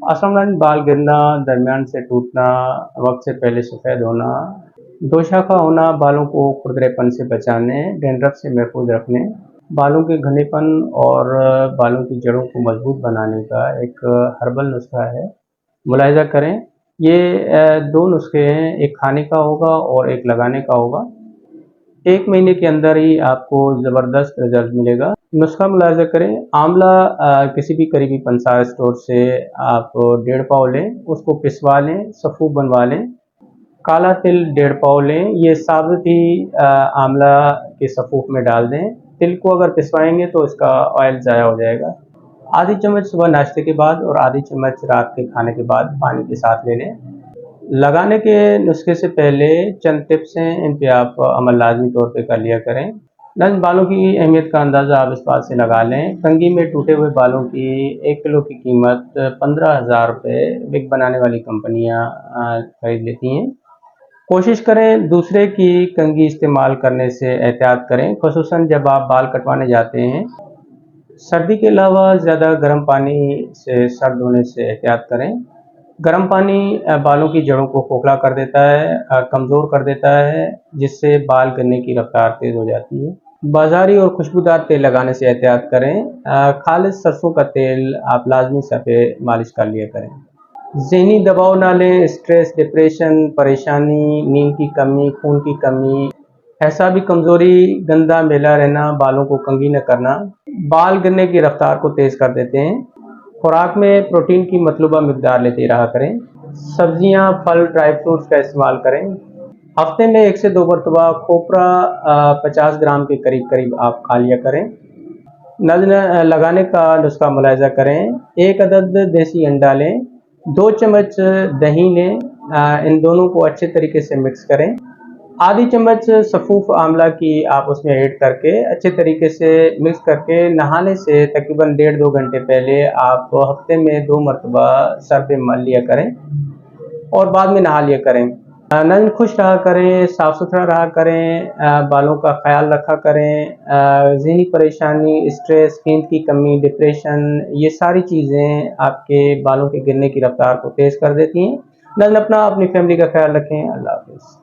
असमनन बाल गिरना, दरमियान से टूटना, वक्त से पहले सफ़ेद होना, दो शाखा होना, बालों को खुरदरेपन से बचाने, डैंड्रफ से महफूज रखने, बालों के घनेपन और बालों की जड़ों को मजबूत बनाने का एक हर्बल नुस्खा है। मुलाहिजा करें, ये दो नुस्खे हैं, एक खाने का होगा और एक लगाने का होगा। 1 महीने के अंदर ही आपको ज़बरदस्त रिजल्ट मिलेगा। नुस्खा मुलाहिजा करें, आंवला किसी भी करीबी पंसार स्टोर से आप 1.5 पाव लें, उसको पिसवा लें, सफ़ूफ बनवा लें। काला तिल 1.5 पाव लें, ये साबित ही आंवला के सफ़ूफ में डाल दें। तिल को अगर पिसवाएंगे तो इसका ऑयल ज़ाया हो जाएगा। आधी चम्मच सुबह नाश्ते के बाद और आधी चम्मच रात के खाने के बाद पानी के साथ ले लें। लगाने के नुस्खे से पहले चंद टिप्स हैं, इन पे आप अमल लाजमी तौर पे कर लिया करें। नज़्म बालों की अहमियत का अंदाज़ा आप इस बात से लगा लें, कंघी में टूटे हुए बालों की 1 किलो की कीमत 15,000 रुपये विग बनाने वाली कंपनियां खरीद लेती हैं। कोशिश करें दूसरे की कंघी इस्तेमाल करने से एहतियात करें, खुसूसन जब आप बाल कटवाने जाते हैं। सर्दी के अलावा ज़्यादा गर्म पानी से सर्द होने से एहतियात करें। गर्म पानी बालों की जड़ों को खोखला कर देता है, कमज़ोर कर देता है, जिससे बाल गिरने की रफ्तार तेज़ हो जाती है। बाज़ारी और खुशबूदार तेल लगाने से एहतियात करें। खालिस सरसों का तेल आप लाजमी सर पे मालिश कर लिया करें। ज़हनी दबाव ना लें, स्ट्रेस, डिप्रेशन, परेशानी, नींद की कमी, खून की कमी, एसाबी कमज़ोरी, गंदा मेला रहना, बालों को कंघी न करना, बाल गिरने की रफ्तार को तेज़ कर देते हैं। खुराक में प्रोटीन की मतलूबा मिकदार लेते रहा करें। सब्जियां, फल, ड्राई फ्रूट्स का इस्तेमाल करें। हफ्ते में 1 से 2 मरतबा खोपरा 50 ग्राम के करीब करीब आप खा लिया करें। नज़्म लगाने का नुस्खा मुलाहिजा करें, 1 अदद देसी अंडा लें, 2 चम्मच दही लें, इन दोनों को अच्छे तरीके से मिक्स करें। आधी चम्मच सफ़ूफ आंवला की आप उसमें ऐड करके अच्छे तरीके से मिक्स करके नहाने से तकरीबन 1.5-2 घंटे पहले आप हफ्ते में 2 मरतबा सर पे मल लिया करें और बाद में नहा लिया करें। नज़्म खुश रहा करें, साफ़ सुथरा रहा करें, बालों का ख्याल रखा करें। ज़हनी परेशानी, स्ट्रेस, नींद की कमी, डिप्रेशन, ये सारी चीज़ें आपके बालों के गिरने की रफ्तार को तेज़ कर देती हैं। नज़्म अपना अपनी फैमिली का ख्याल रखें। अल्लाह हाफ़िज़।